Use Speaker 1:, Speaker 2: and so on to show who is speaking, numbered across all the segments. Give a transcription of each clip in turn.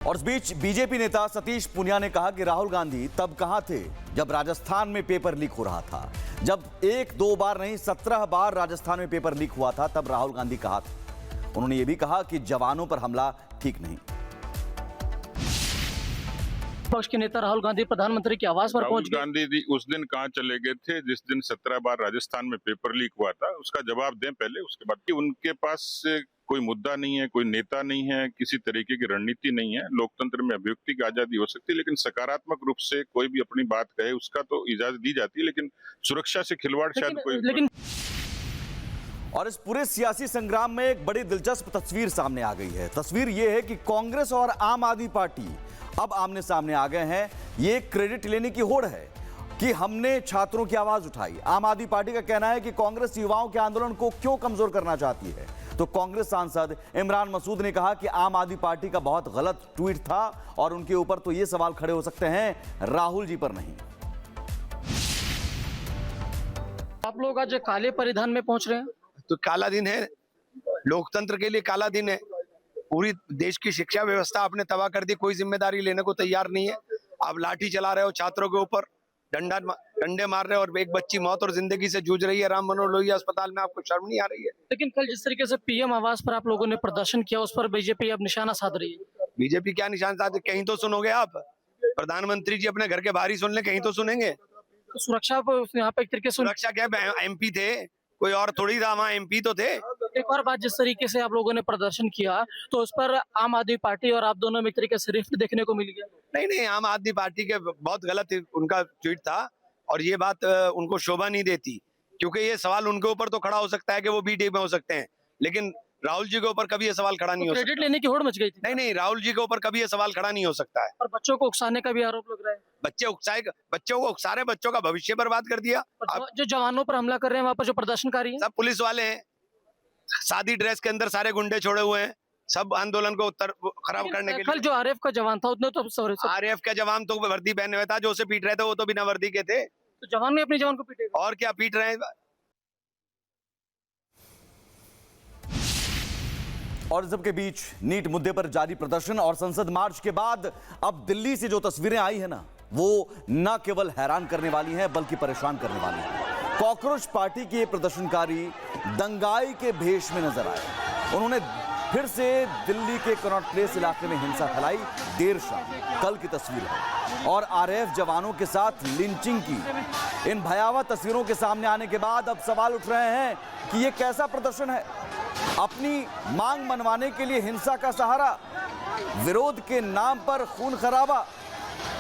Speaker 1: और इस बीच बीजेपी नेता सतीश पूनिया ने कहा कि राहुल गांधी तब कहां थे जब राजस्थान में पेपर लीक हो रहा था। जब 1-2 बार नहीं 17 बार राजस्थान में पेपर लीक हुआ था तब राहुल गांधी कहां थे। उन्होंने यह भी कहा कि जवानों पर हमला ठीक नहीं।
Speaker 2: पक्ष के नेता राहुल गांधी प्रधानमंत्री के आवास पर पहुंच गए।
Speaker 3: राहुल गांधी जी उस दिन कहां चले गए थे जिस दिन 17 बार राजस्थान में पेपर लीक हुआ था? उसका जवाब दें पहले, उसके बाद कि उनके पास कोई मुद्दा नहीं है, कोई नेता नहीं है, किसी तरीके की रणनीति नहीं है। लोकतंत्र में अभिव्यक्ति की आजादी हो सकती है, लेकिन सकारात्मक रूप से कोई भी अपनी बात कहे उसका तो इजाजत दी जाती है, लेकिन सुरक्षा से खिलवाड़ शायद कोई।
Speaker 1: और इस पूरे सियासी संग्राम में एक बड़ी दिलचस्प तस्वीर सामने आ गई है। तस्वीर यह है कि कांग्रेस और आम आदमी पार्टी अब आमने सामने आ गए हैं। ये क्रेडिट लेने की होड़ है कि हमने छात्रों की आवाज उठाई। आम आदमी पार्टी का कहना है कि कांग्रेस युवाओं के आंदोलन को क्यों कमजोर करना चाहती है। तो कांग्रेस सांसद इमरान मसूद ने कहा कि आम आदमी पार्टी का बहुत गलत ट्वीट था और उनके ऊपर तो ये सवाल खड़े हो सकते हैं, राहुल जी पर नहीं।
Speaker 2: आप लोग आज काले परिधान में पहुंच रहे हैं
Speaker 4: तो काला दिन है, लोकतंत्र के लिए काला दिन है। पूरी देश की शिक्षा व्यवस्था आपने तबाह कर दी, कोई जिम्मेदारी लेने को तैयार नहीं है। आप लाठी चला रहे हो छात्रों के ऊपर, डंडे मार रहे हो और एक बच्ची मौत और जिंदगी से जूझ रही है राम मनोहर लोहिया अस्पताल में। आपको शर्म नहीं आ रही है?
Speaker 2: लेकिन कल जिस तरीके से पीएम आवास पर आप लोगों ने प्रदर्शन किया उस पर बीजेपी अब निशाना साध रही है।
Speaker 4: बीजेपी क्या निशान साधे? कहीं तो सुनोगे आप? प्रधानमंत्री जी अपने घर के बाहर ही सुन ले, कहीं तो सुनेंगे।
Speaker 2: तो सुरक्षा यहाँ पे एक तरीके से
Speaker 4: सुरक्षा क्या, एमपी थे, कोई और थोड़ी था, वहाँ एमपी तो थे।
Speaker 2: एक और बात, जिस तरीके से आप लोगों ने प्रदर्शन किया तो उस पर आम आदमी पार्टी और आप दोनों में एक तरीके से रिफ्ट देखने को मिल गया।
Speaker 4: नहीं, आम आदमी पार्टी के बहुत गलत उनका ट्वीट था और ये बात उनको शोभा नहीं देती, क्योंकि ये सवाल उनके ऊपर तो खड़ा हो सकता है कि वो बी टीम में हो सकते हैं, लेकिन राहुल जी के ऊपर कभी ये सवाल खड़ा नहीं हो सकता।
Speaker 2: क्रेडिट लेने की होड़ मच गई थी।
Speaker 4: नहीं, राहुल जी के ऊपर कभी ये सवाल खड़ा नहीं हो सकता है।
Speaker 2: और बच्चों को उकसाने का भी आरोप लग रहा है।
Speaker 4: बच्चों को उकसा रहे, बच्चों का भविष्य बर्बाद कर दिया।
Speaker 2: जो जवानों पर हमला कर रहे हैं वहाँ पर जो प्रदर्शनकारी हैं
Speaker 4: सब पुलिस वाले हैं, सादी ड्रेस के अंदर सारे गुंडे छोड़े हुए हैं, सब आंदोलन को खराब करने के लिए।
Speaker 2: कल जो आरएफ का जवान था उसने तो
Speaker 4: आरएफ का जवान तो वर्दी पहने हुए था, जो उसे पीट रहे थे वो तो बिना वर्दी के थे।
Speaker 2: तो जवान ने अपने जवान को पीटेगा
Speaker 4: और क्या पीट रहे हैं।
Speaker 1: और सबके बीच नीट मुद्दे पर जारी प्रदर्शन और संसद मार्च के बाद अब दिल्ली से जो तस्वीरें आई है ना, वो न केवल हैरान करने वाली हैं बल्कि परेशान करने वाली हैं। कॉकरोच पार्टी के प्रदर्शनकारी दंगाई के भेष में नजर आए। उन्होंने फिर से दिल्ली के कनॉट प्लेस इलाके में हिंसा फैलाई। देर शाम कल की तस्वीर है और आरएएफ जवानों के साथ लिंचिंग की। इन भयावह तस्वीरों के सामने आने के बाद अब सवाल उठ रहे हैं कि यह कैसा प्रदर्शन है। अपनी मांग मनवाने के लिए हिंसा का सहारा, विरोध के नाम पर खून खराबा,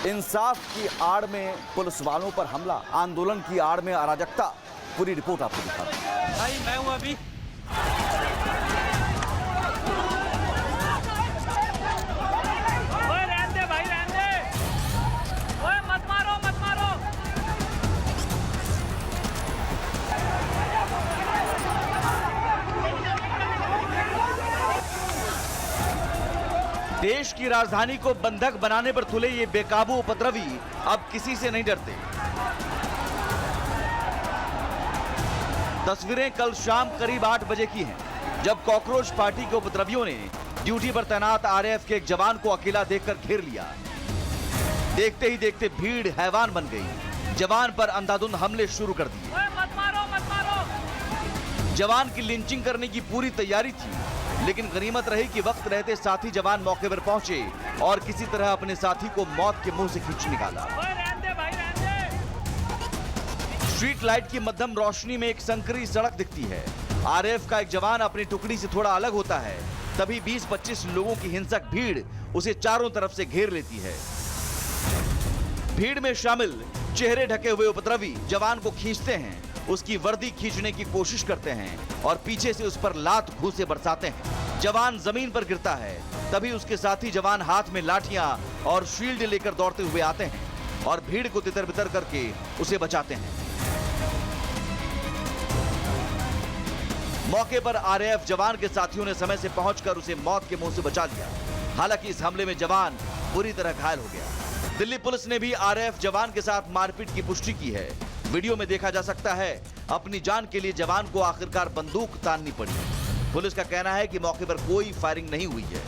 Speaker 1: इंसाफ की आड़ में पुलिस वालों पर हमला, आंदोलन की आड़ में अराजकता। पूरी रिपोर्ट आपको दिखाता हूं।
Speaker 2: भाई मैं हूं अभी
Speaker 1: देश की राजधानी को बंधक बनाने पर तुले ये बेकाबू उपद्रवी अब किसी से नहीं डरते। तस्वीरें कल शाम करीब 8 बजे की हैं, जब कॉकरोच पार्टी के उपद्रवियों ने ड्यूटी पर तैनात आरएएफ के एक जवान को अकेला देखकर घेर लिया। देखते ही देखते भीड़ हैवान बन गई। जवान पर अंधाधुंध हमले शुरू कर दिए।
Speaker 2: मत मारो।
Speaker 1: जवान की लिंचिंग करने की पूरी तैयारी थी, लेकिन गनीमत रही कि वक्त रहते साथी जवान मौके पर पहुंचे और किसी तरह अपने साथी को मौत के मुंह से खींच निकाला। स्ट्रीट लाइट की मध्यम रोशनी में एक संकरी सड़क दिखती है। आरएएफ का एक जवान अपनी टुकड़ी से थोड़ा अलग होता है, तभी 20-25 लोगों की हिंसक भीड़ उसे चारों तरफ से घेर लेती है। भीड़ में शामिल चेहरे ढके हुए उपद्रवी जवान को खींचते हैं, उसकी वर्दी खींचने की कोशिश करते हैं और पीछे से उस पर लात घूंसे बरसाते हैं। जवान जमीन पर गिरता है, तभी उसके साथी जवान हाथ में लाठियां और शील्ड लेकर दौड़ते हुए आते हैं और भीड़ को तितर-बितर करके उसे बचाते हैं। मौके पर आरएएफ जवान के साथियों ने समय से पहुंचकर उसे मौत के मुंह से बचा लिया। हालांकि इस हमले में जवान बुरी तरह घायल हो गया। दिल्ली पुलिस ने भी आरएएफ जवान के साथ मारपीट की पुष्टि की है। वीडियो में देखा जा सकता है अपनी जान के लिए जवान को आखिरकार बंदूक ताननी पड़ी। पुलिस का कहना है कि मौके पर कोई फायरिंग नहीं हुई है।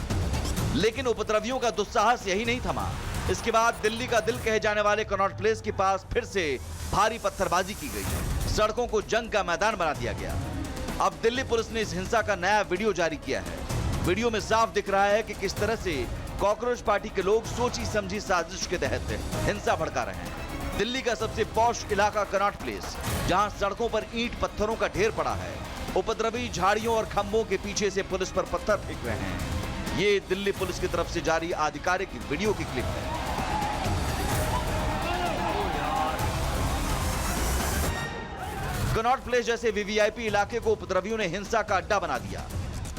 Speaker 1: लेकिन उपद्रवियों का दुस्साहस यही नहीं थमा। इसके बाद दिल्ली का दिल कहे जाने वाले कनॉट प्लेस के पास फिर से भारी पत्थरबाजी की गई। सड़कों को जंग का मैदान बना दिया गया। अब दिल्ली पुलिस ने इस हिंसा का नया वीडियो जारी किया है। वीडियो में साफ दिख रहा है कि किस तरह से कॉकरोच पार्टी के लोग सोची समझी साजिश के तहत हिंसा भड़का रहे हैं। दिल्ली का सबसे पॉश इलाका कनॉट प्लेस, जहां सड़कों पर ईंट पत्थरों का ढेर पड़ा है। उपद्रवी झाड़ियों और खंभों के पीछे से पुलिस पर पत्थर फेंक रहे हैं। ये दिल्ली पुलिस की तरफ से जारी आधिकारिक वीडियो की क्लिप है। कनॉट प्लेस जैसे वीवीआईपी इलाके को उपद्रवियों ने हिंसा का अड्डा बना दिया।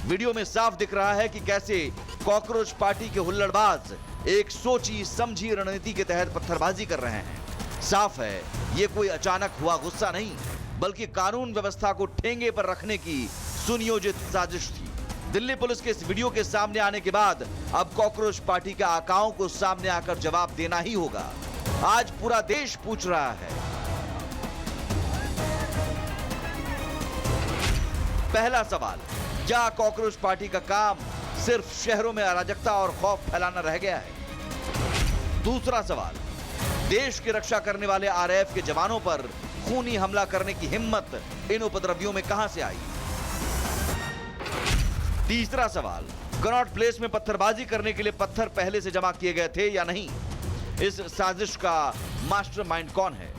Speaker 1: वीडियो में साफ दिख रहा है कि कैसे कॉकरोच पार्टी के हुल्लड़बाज एक सोची समझी रणनीति के तहत पत्थरबाजी कर रहे हैं। साफ है, ये कोई अचानक हुआ गुस्सा नहीं, बल्कि कानून व्यवस्था को ठेंगे पर रखने की सुनियोजित साजिश थी। दिल्ली पुलिस के इस वीडियो के सामने आने के बाद अब कॉकरोच पार्टी के आकाओं को सामने आकर जवाब देना ही होगा। आज पूरा देश पूछ रहा है। पहला सवाल, क्या कॉकरोच पार्टी का काम सिर्फ शहरों में अराजकता और खौफ फैलाना रह गया है? दूसरा सवाल, देश की रक्षा करने वाले आरएएफ के जवानों पर खूनी हमला करने की हिम्मत इन उपद्रवियों में कहां से आई? तीसरा सवाल, कनॉट प्लेस में पत्थरबाजी करने के लिए पत्थर पहले से जमा किए गए थे या नहीं? इस साजिश का मास्टरमाइंड कौन है?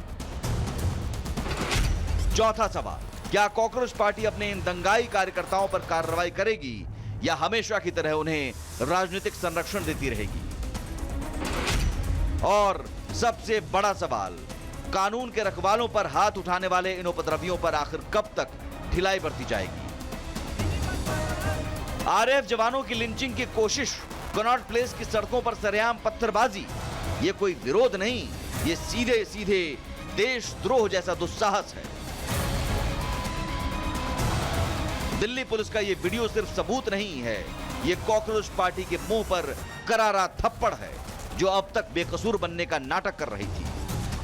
Speaker 1: चौथा सवाल, क्या कॉकरोच पार्टी अपने इन दंगाई कार्यकर्ताओं पर कार्रवाई करेगी या हमेशा की तरह उन्हें राजनीतिक संरक्षण देती रहेगी? और सबसे बड़ा सवाल, कानून के रखवालों पर हाथ उठाने वाले इन उपद्रवियों पर आखिर कब तक ढिलाई बरती जाएगी? आरएएफ जवानों की लिंचिंग की कोशिश, कनॉट प्लेस की सड़कों पर सरेआम पत्थरबाजी, ये कोई विरोध नहीं, ये सीधे सीधे देशद्रोह जैसा दुस्साहस है। दिल्ली पुलिस का ये वीडियो सिर्फ सबूत नहीं है, ये कॉकरोच पार्टी के मुंह पर करारा थप्पड़ है, जो अब तक बेकसूर बनने का नाटक कर रही थी।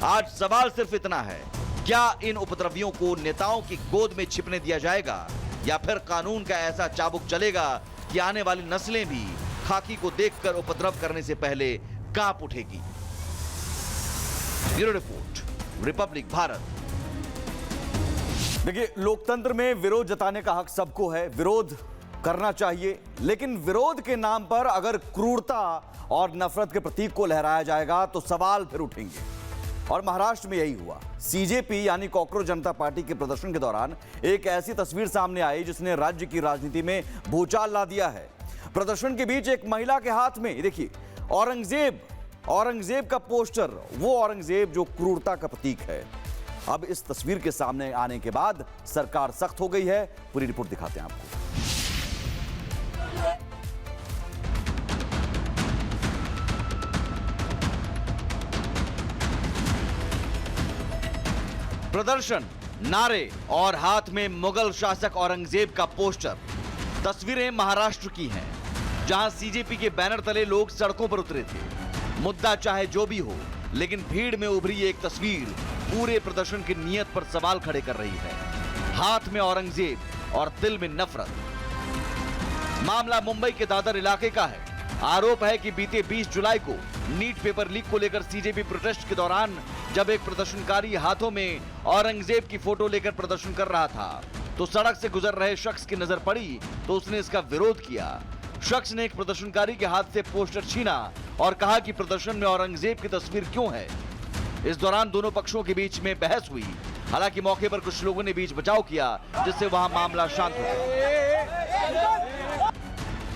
Speaker 1: आज सवाल सिर्फ इतना है, क्या इन उपद्रवियों को नेताओं की गोद में छिपने दिया जाएगा या फिर कानून का ऐसा चाबुक चलेगा कि आने वाली नस्लें भी खाकी को देखकर उपद्रव करने से पहले कांप उठेगी? Bureau report, Republic Bharat. देखिए, लोकतंत्र में विरोध जताने का हक सबको है, विरोध करना चाहिए, लेकिन विरोध के नाम पर अगर क्रूरता और नफरत के प्रतीक को लहराया जाएगा तो सवाल फिर उठेंगे। और महाराष्ट्र में यही हुआ। सीजेपी यानी कॉकरोच जनता पार्टी के प्रदर्शन के दौरान एक ऐसी तस्वीर सामने आई जिसने राज्य की राजनीति में भूचाल ला दिया है। प्रदर्शन के बीच एक महिला के हाथ में, देखिए, औरंगजेब का पोस्टर, वो औरंगजेब जो क्रूरता का प्रतीक है। अब इस तस्वीर के सामने आने के बाद सरकार सख्त हो गई है। पूरी रिपोर्ट दिखाते हैं आपको। प्रदर्शन, नारे और हाथ में मुगल शासक औरंगजेब का पोस्टर। तस्वीरें महाराष्ट्र की हैं, जहां सीजेपी के बैनर तले लोग सड़कों पर उतरे थे। मुद्दा चाहे जो भी हो, लेकिन भीड़ में उभरी एक तस्वीर पूरे प्रदर्शन की नीयत पर सवाल खड़े कर रही है। हाथ में औरंगजेब और दिल में नफरत। मामला मुंबई के दादर इलाके का है। आरोप है कि बीते 20 जुलाई को नीट पेपर लीक को लेकर सीजेपी प्रोटेस्ट के दौरान जब एक प्रदर्शनकारी हाथों में औरंगजेब की फोटो लेकर प्रदर्शन कर रहा था, तो सड़क से गुजर रहे शख्स की नजर पड़ी तो उसने इसका विरोध किया। शख्स ने एक प्रदर्शनकारी के हाथ से पोस्टर छीना और कहा कि प्रदर्शन में औरंगजेब की तस्वीर क्यों है। इस दौरान दोनों पक्षों के बीच में बहस हुई। हालांकि मौके पर कुछ लोगों ने बीच बचाव किया, जिससे वहां मामला शांत हो गया।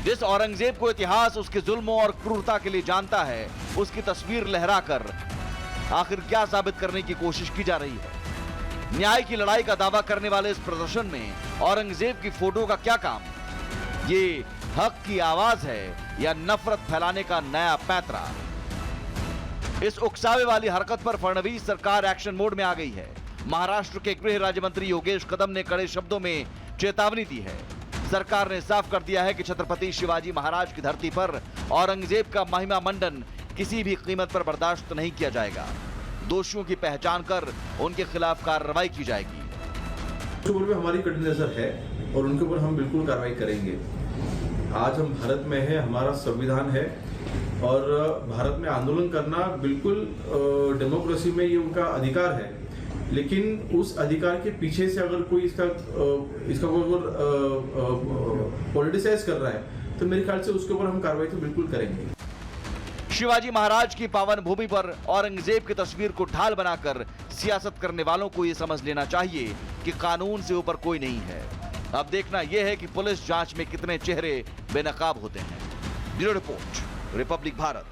Speaker 1: जिस औरंगजेब को इतिहास उसके जुल्मों और क्रूरता के लिए जानता है, उसकी तस्वीर लहराकर आखिर क्या साबित करने की कोशिश की जा रही है? न्याय की लड़ाई का दावा करने वाले इस प्रदर्शन में औरंगजेब की फोटो का क्या काम? ये हक की आवाज है या नफरत फैलाने का नया पैंतरा? इस उकसावे वाली हरकत पर फडणवीस सरकार एक्शन मोड में आ गई है। महाराष्ट्र के गृह राज्य मंत्री योगेश कदम ने कड़े शब्दों में चेतावनी दी है। सरकार ने साफ कर दिया है कि छत्रपति शिवाजी महाराज की धरती पर औरंगजेब का महिमा मंडन किसी भी कीमत पर बर्दाश्त नहीं किया जाएगा। दोषियों की पहचान कर उनके खिलाफ कार्रवाई की जाएगी।
Speaker 5: में हमारी कड़ी नजर है और उनके ऊपर हम बिल्कुल कार्रवाई करेंगे। आज हम भारत में हैं, हमारा संविधान है और भारत में आंदोलन करना बिल्कुल डेमोक्रेसी में ये उनका अधिकार है, लेकिन उस अधिकार के पीछे से अगर कोई इसका कोई पॉलिटिसाइज कर रहा है तो मेरे ख्याल से उसके ऊपर हम कार्रवाई तो बिल्कुल करेंगे।
Speaker 1: शिवाजी महाराज की पावन भूमि पर औरंगजेब की तस्वीर को ढाल बनाकर सियासत करने वालों को यह समझ लेना चाहिए कि कानून से ऊपर कोई नहीं है। अब देखना यह है कि पुलिस जांच में कितने चेहरे बेनकाब होते हैं। Bureau report, Republic Bharat.